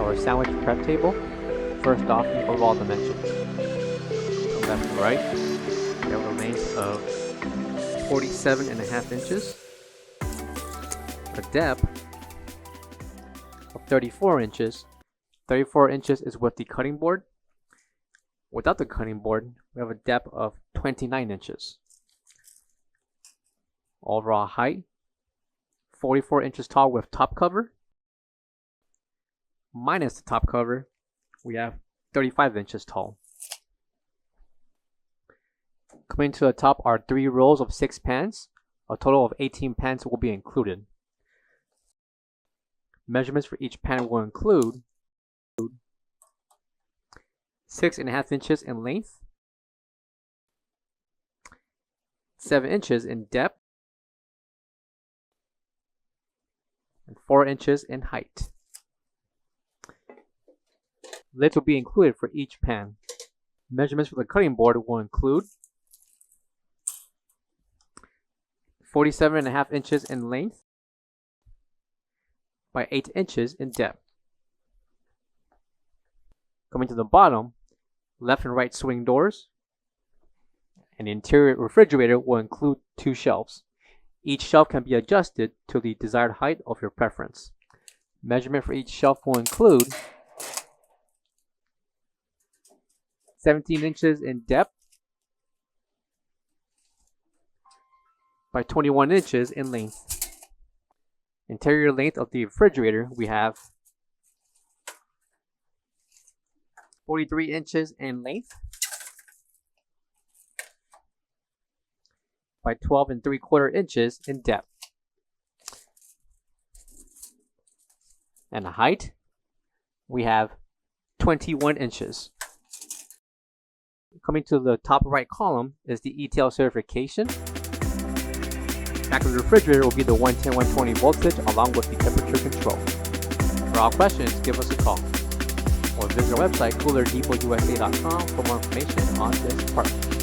our sandwich prep table. First off, the overall dimensions. From left to right, we have a length of 47.5 inches, a depth of 34 inches. 34 inches is with the cutting board. Without the cutting board, we have a depth of 29 inches. Overall height, 44 inches tall with top cover. Minus the top cover, we have 35 inches tall. Coming to the top are 3 rows of 6 pans. A total of 18 pans will be included. Measurements for each pan will include 6.5 inches in length, 7 inches in depth, and 4 inches in height. Lids will be included for each pan. Measurements for the cutting board will include 47.5 inches in length by 8 inches in depth. Coming to the bottom, left and right swing doors. An interior refrigerator will include 2 shelves. Each shelf can be adjusted to the desired height of your preference. Measurement for each shelf will include 17 inches in depth by 21 inches in length. Interior length of the refrigerator, we have 43 inches in length by 12 3/4 inches in depth. And the height, we have 21 inches. Coming to the top right column is the ETL certification. Back of the refrigerator will be the 110/120 voltage along with the temperature control. For all questions, give us a call or visit our website coolerdepotUSA.com for more information on this part.